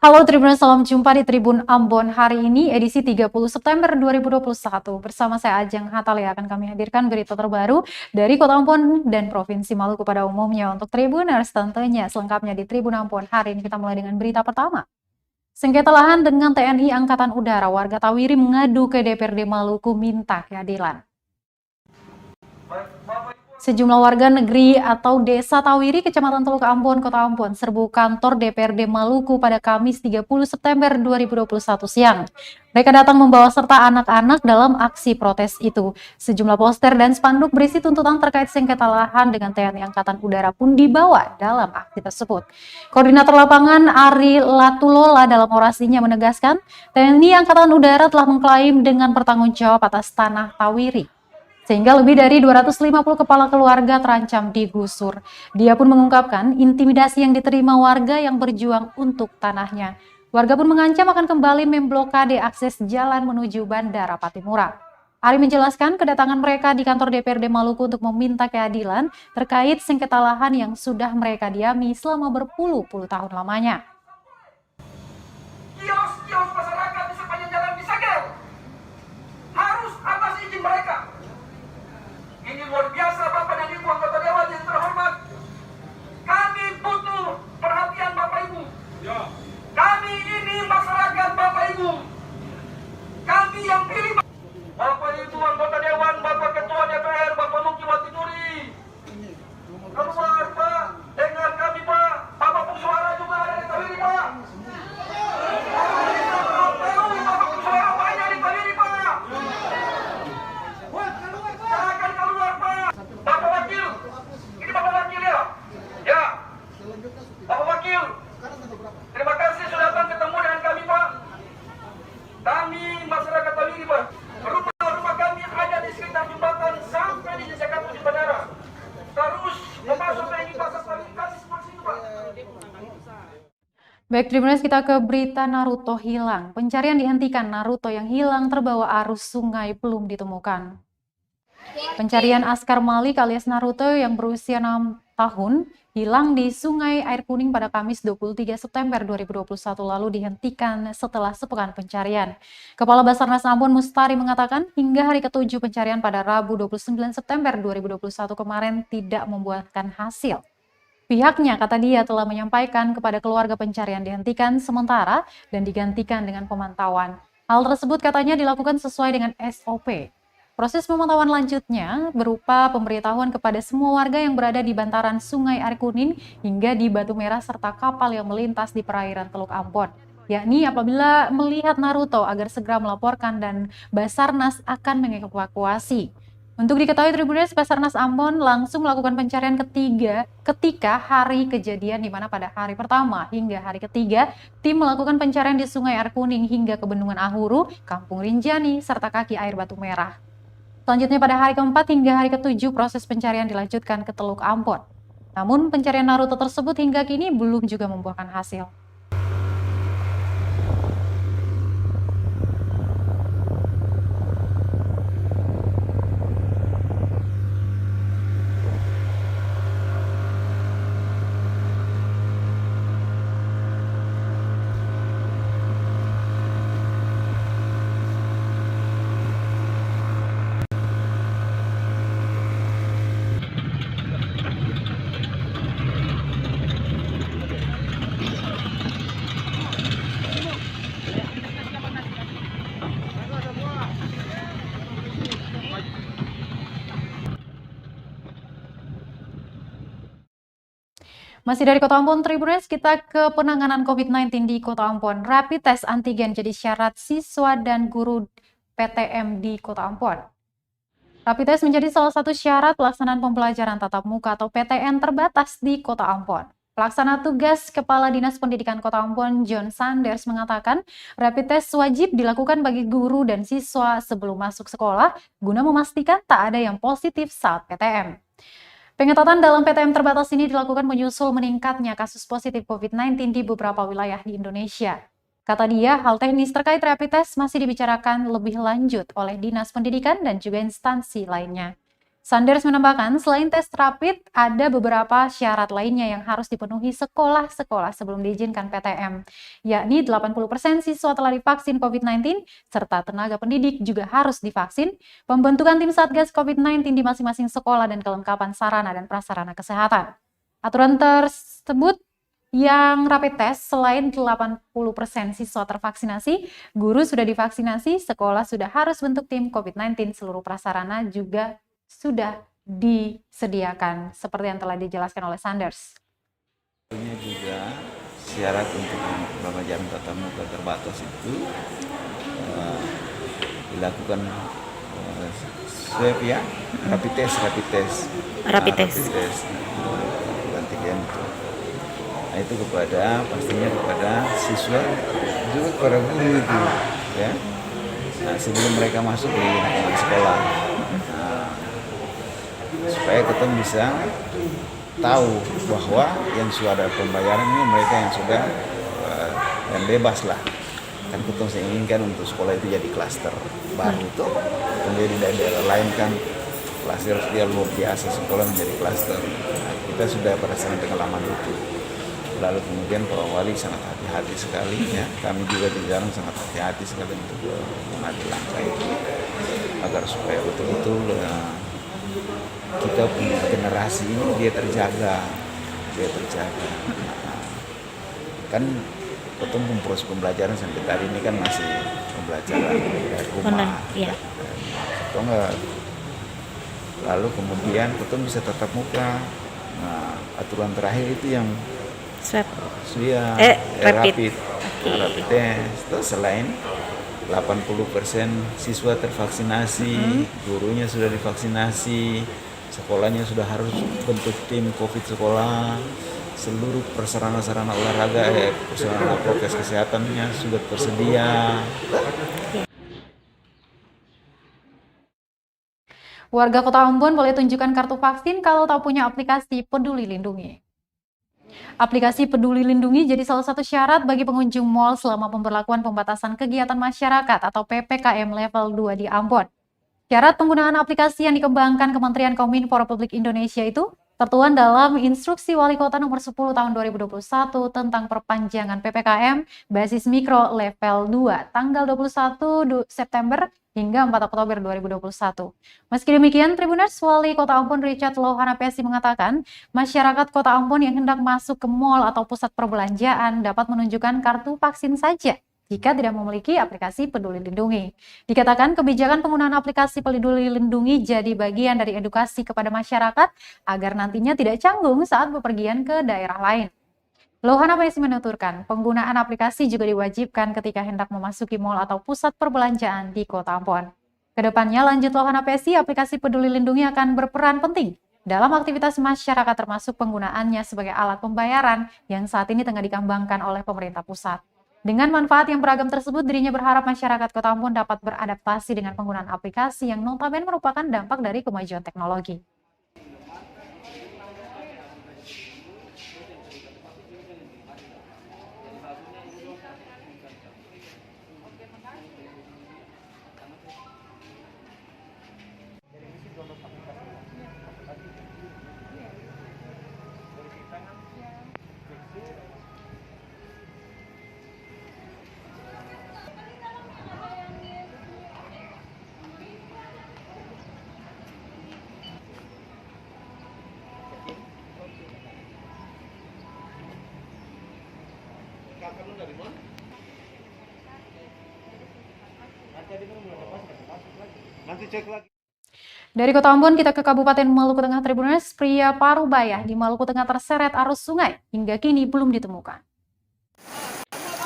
Halo Tribuners, salam jumpa di Tribun Ambon hari ini edisi 30 September 2021. Bersama saya Ajeng Hatalia akan kami hadirkan berita terbaru dari Kota Ambon dan Provinsi Maluku pada umumnya. Untuk Tribuners tentunya selengkapnya di Tribun Ambon hari ini kita mulai dengan berita pertama. Sengketa lahan dengan TNI Angkatan Udara, warga Tawiri mengadu ke DPRD Maluku minta keadilan. Sejumlah warga negeri atau Desa Tawiri, Kecamatan Teluk Ambon, Kota Ambon, serbu kantor DPRD Maluku pada Kamis 30 September 2021 siang. Mereka datang membawa serta anak-anak dalam aksi protes itu. Sejumlah poster dan spanduk berisi tuntutan terkait sengketa lahan dengan TNI Angkatan Udara pun dibawa dalam aksi tersebut. Koordinator lapangan Ari Latulola dalam orasinya menegaskan, TNI Angkatan Udara telah mengklaim dengan bertanggung jawab atas tanah Tawiri, sehingga lebih dari 250 kepala keluarga terancam digusur. Dia pun mengungkapkan intimidasi yang diterima warga yang berjuang untuk tanahnya. Warga pun mengancam akan kembali memblokade akses jalan menuju Bandara Patimura. Ari menjelaskan kedatangan mereka di kantor DPRD Maluku untuk meminta keadilan terkait sengketa lahan yang sudah mereka diami selama berpuluh-puluh tahun lamanya. Kios-kios masyarakat di sepanjang jalan disegel. Harus atas izin mereka. Ini luar biasa Bapak dan Ibu anggota Dewan yang terhormat. Kami butuh perhatian Bapak Ibu. Ya. Kami ini masyarakat Bapak Ibu. Kami yang pilih Bapak Ibu anggota Dewan, Bapak Ketua DPR, Bapak Luki Watinuri. Keluar Pak, dengar kami Pak. Bapak Pengsuara juga ada di Tawiri Pak. Bapak Pengsuara banyak di Tawiri Pak. Silakan keluar Pak. Bapak Wakil. Ini Bapak Wakil ya? Ya. Bapak Wakil. Terima kasih sudah datang ketemu dengan kami Pak. Kami masyarakat Tawiri Pak. Rumah kami ada di sekitar jembatan sampai di Jakarta di bandara. Terus memasuk ke ini pasar Tawiri kasih seperti itu Pak. Baik, Tribuners, kita ke berita Naruto hilang. Pencarian dihentikan, Naruto yang hilang terbawa arus sungai belum ditemukan. Pencarian Askar Malik alias Naruto yang berusia 6 tahun hilang di Sungai Air Kuning pada Kamis 23 September 2021 lalu dihentikan setelah sepekan pencarian. Kepala Basarnas Ambon Mustari mengatakan hingga hari ke-7 pencarian pada Rabu 29 September 2021 kemarin tidak membuahkan hasil. Pihaknya, kata dia, telah menyampaikan kepada keluarga pencarian dihentikan sementara dan digantikan dengan pemantauan. Hal tersebut katanya dilakukan sesuai dengan SOP. Proses pemantauan lanjutnya berupa pemberitahuan kepada semua warga yang berada di bantaran Sungai Air Kuning hingga di Batu Merah serta kapal yang melintas di perairan Teluk Ambon. Yakni apabila melihat Naruto agar segera melaporkan dan Basarnas akan mengevakuasi. Untuk diketahui Tribuners, Basarnas Ambon langsung melakukan pencarian ketika hari kejadian, di mana pada hari pertama hingga hari ketiga, tim melakukan pencarian di Sungai Air Kuning hingga ke Bendungan Ahuru, Kampung Rinjani, serta kaki air Batu Merah. Selanjutnya pada hari keempat hingga hari ketujuh proses pencarian dilanjutkan ke Teluk Ambon. Namun pencarian Naruto tersebut hingga kini belum juga membuahkan hasil. Masih dari Kota Ambon, Tribuners, kita ke penanganan COVID-19 di Kota Ambon. Rapid test antigen jadi syarat siswa dan guru PTM di Kota Ambon. Rapid test menjadi salah satu syarat pelaksanaan pembelajaran tatap muka atau PTN terbatas di Kota Ambon. Pelaksana tugas Kepala Dinas Pendidikan Kota Ambon, John Sanders, mengatakan rapid test wajib dilakukan bagi guru dan siswa sebelum masuk sekolah guna memastikan tak ada yang positif saat PTM. Pengetatan dalam PTM terbatas ini dilakukan menyusul meningkatnya kasus positif COVID-19 di beberapa wilayah di Indonesia. Kata dia, hal teknis terkait rapid test masih dibicarakan lebih lanjut oleh Dinas Pendidikan dan juga instansi lainnya. Sanders menambahkan, selain tes rapid, ada beberapa syarat lainnya yang harus dipenuhi sekolah-sekolah sebelum diizinkan PTM, yakni 80% siswa telah divaksin COVID-19, serta tenaga pendidik juga harus divaksin, pembentukan tim Satgas COVID-19 di masing-masing sekolah, dan kelengkapan sarana dan prasarana kesehatan. Aturan tersebut yang rapid test, selain 80% siswa tervaksinasi, guru sudah divaksinasi, sekolah sudah harus bentuk tim COVID-19, seluruh prasarana juga sudah disediakan seperti yang telah dijelaskan oleh Sanders. Tentunya juga syarat untuk pembelajaran tatap muka terbatas itu dilakukan swab ya, rapid test. Antigen itu. Nah itu pastinya kepada siswa juga kepada guru itu ya. Nah sebelum mereka masuk di sekolah. Supaya kita bisa tahu bahwa yang sudah ada pembayaran ini mereka yang sudah yang bebas lah. Kan kita inginkan untuk sekolah itu jadi klaster baru itu. Kemudian di daerah lain kan klaster dia luar biasa, sekolah menjadi klaster. Nah, kita sudah pada saat pengalaman itu. Lalu kemudian Pak Wali sangat hati-hati sekali ya. Kami juga di dalam sangat hati-hati sekali untuk mengambil langkah itu agar supaya betul-betul kita punya generasi ini dia terjaga. Kan ketemu proses pembelajaran sampai tadi ini kan masih pembelajaran dari rumah. Iya. Atau enggak, lalu kemudian kita bisa tatap muka. Nah, aturan terakhir itu yang Swab. Rapid. Nah, rapid test. Terus selain 80% siswa tervaksinasi, gurunya sudah divaksinasi, sekolahnya sudah harus bentuk tim COVID sekolah, seluruh sarana olahraga, sarana prokes kesehatannya sudah tersedia. Warga Kota Ambon boleh tunjukkan kartu vaksin kalau tak punya aplikasi Peduli Lindungi. Aplikasi Peduli Lindungi jadi salah satu syarat bagi pengunjung mal selama pemberlakuan pembatasan kegiatan masyarakat atau PPKM level 2 di Ambon. Syarat penggunaan aplikasi yang dikembangkan Kementerian Kominfo Republik Indonesia itu tertuang dalam Instruksi Wali Kota Nomor 10 Tahun 2021 tentang perpanjangan PPKM basis mikro level 2 tanggal 21 September hingga 4 Oktober 2021. Meski demikian, Tribuners, Wali Kota Ambon Richard Lohanapesi mengatakan masyarakat Kota Ambon yang hendak masuk ke mal atau pusat perbelanjaan dapat menunjukkan kartu vaksin saja jika tidak memiliki aplikasi Peduli Lindungi. Dikatakan kebijakan penggunaan aplikasi Peduli Lindungi jadi bagian dari edukasi kepada masyarakat agar nantinya tidak canggung saat bepergian ke daerah lain. Lohanapesi menuturkan, penggunaan aplikasi juga diwajibkan ketika hendak memasuki mal atau pusat perbelanjaan di Kota Ambon. Kedepannya, lanjut Lohanapesi, aplikasi Peduli Lindungi akan berperan penting dalam aktivitas masyarakat termasuk penggunaannya sebagai alat pembayaran yang saat ini tengah dikembangkan oleh pemerintah pusat. Dengan manfaat yang beragam tersebut, dirinya berharap masyarakat Kota Ambon dapat beradaptasi dengan penggunaan aplikasi yang notabene merupakan dampak dari kemajuan teknologi. Nanti cek lagi. Dari Kota Ambon kita ke Kabupaten Maluku Tengah. Tribuners, pria Parubaya di Maluku Tengah terseret arus sungai hingga kini belum ditemukan.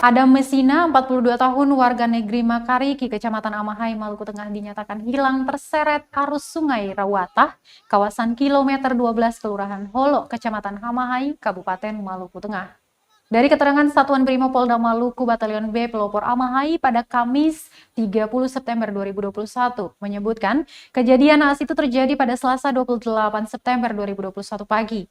Adam Mesina, 42 tahun, warga negeri Makariki, Kecamatan Amahai, Maluku Tengah, dinyatakan hilang terseret arus sungai Rawatah, kawasan kilometer 12 Kelurahan Holo, Kecamatan Amahai, Kabupaten Maluku Tengah. Dari keterangan Satuan Brimob Polda Maluku Batalion B Pelopor Amahai pada Kamis 30 September 2021 menyebutkan kejadian naas itu terjadi pada Selasa 28 September 2021 pagi.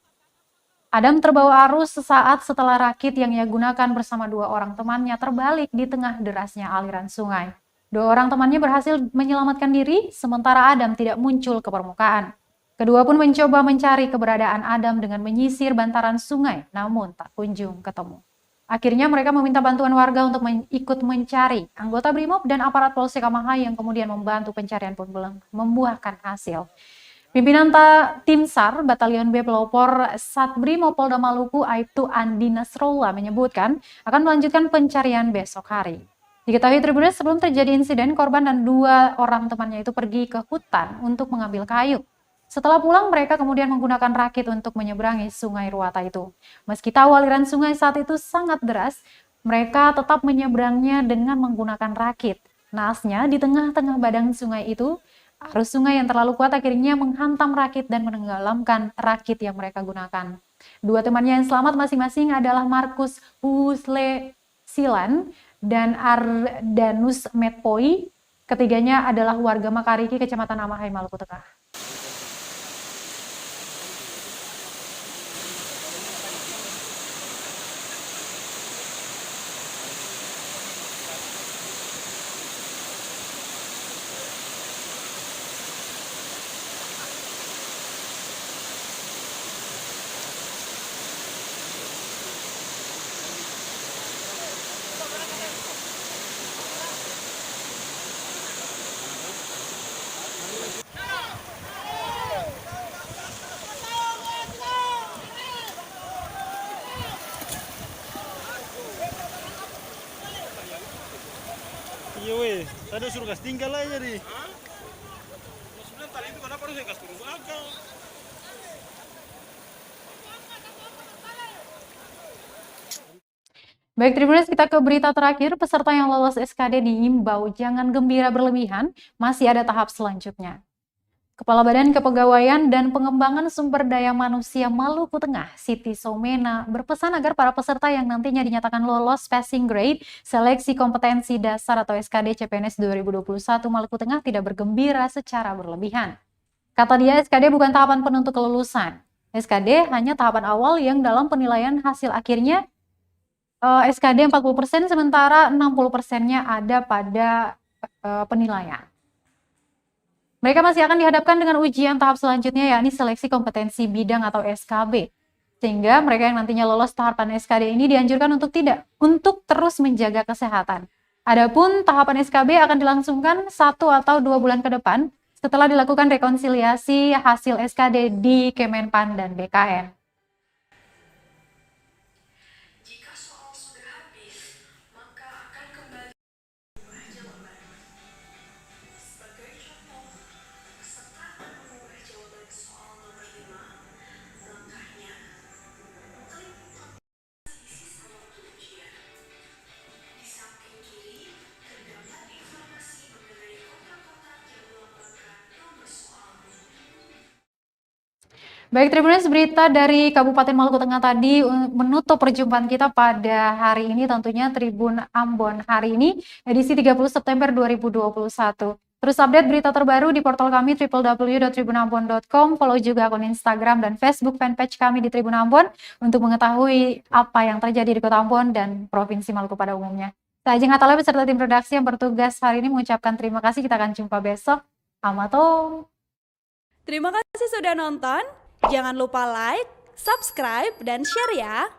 Adam terbawa arus sesaat setelah rakit yang ia gunakan bersama dua orang temannya terbalik di tengah derasnya aliran sungai. Dua orang temannya berhasil menyelamatkan diri, sementara Adam tidak muncul ke permukaan. Kedua pun mencoba mencari keberadaan Adam dengan menyisir bantaran sungai, namun tak kunjung ketemu. Akhirnya mereka meminta bantuan warga untuk ikut mencari. Anggota BRIMOB dan aparat Polsek Amahai yang kemudian membantu pencarian pun belum membuahkan hasil. Pimpinan Tim SAR Batalion B Pelopor Satbrimob Polda Maluku Aibtu Andi Nasrullah menyebutkan akan melanjutkan pencarian besok hari. Diketahui Tribuners sebelum terjadi insiden, korban dan 2 orang temannya itu pergi ke hutan untuk mengambil kayu. Setelah pulang, mereka kemudian menggunakan rakit untuk menyeberangi sungai Ruata itu. Meski tahu aliran sungai saat itu sangat deras, mereka tetap menyeberangnya dengan menggunakan rakit. Naasnya, di tengah-tengah badan sungai itu, arus sungai yang terlalu kuat akhirnya menghantam rakit dan menenggelamkan rakit yang mereka gunakan. 2 temannya yang selamat masing-masing adalah Markus Husle Silan dan Ardanus Metpoi. Ketiganya adalah warga Makariki, Kecamatan Amahai, Maluku Tengah. Iya weh, tadi suruh gas tinggal aja di. Maksudnya tadi itu kenapa harus gas turun belakang? Baik Tribuners, kita ke berita terakhir. Peserta yang lolos SKD diimbau jangan gembira berlebihan, masih ada tahap selanjutnya. Kepala Badan Kepegawaian dan Pengembangan Sumber Daya Manusia Maluku Tengah, Siti Somena, berpesan agar para peserta yang nantinya dinyatakan lolos passing grade Seleksi Kompetensi Dasar atau SKD CPNS 2021 Maluku Tengah tidak bergembira secara berlebihan. Kata dia, SKD bukan tahapan penentu kelulusan. SKD hanya tahapan awal yang dalam penilaian hasil akhirnya SKD 40%, sementara 60%-nya ada pada penilaian. Mereka masih akan dihadapkan dengan ujian tahap selanjutnya, yakni seleksi kompetensi bidang atau SKB. Sehingga mereka yang nantinya lolos tahapan SKD ini dianjurkan untuk terus menjaga kesehatan. Adapun tahapan SKB akan dilangsungkan 1 atau 2 bulan ke depan setelah dilakukan rekonsiliasi hasil SKD di Kemenpan dan BKN. Jika soal sudah habis, maka akan kembali mengubah jawaban. Sebagai contoh, peserta akan mengubah jawaban soal nomor 5. Langkahnya, klik sisa waktu ujian. Di samping kiri, terdapat informasi mengenai kotak-kotak yang melambangkan nomor soal. Baik Tribuners, berita dari Kabupaten Maluku Tengah tadi menutup perjumpaan kita pada hari ini, tentunya Tribun Ambon hari ini, edisi 30 September 2021. Terus update berita terbaru di portal kami www.tribunambon.com, follow juga akun Instagram dan Facebook fanpage kami di Tribun Ambon untuk mengetahui apa yang terjadi di Kota Ambon dan Provinsi Maluku pada umumnya. Saya Ajeng Hatala beserta tim redaksi yang bertugas hari ini mengucapkan terima kasih, kita akan jumpa besok. Amato. Terima kasih sudah nonton. Jangan lupa like, subscribe, dan share ya.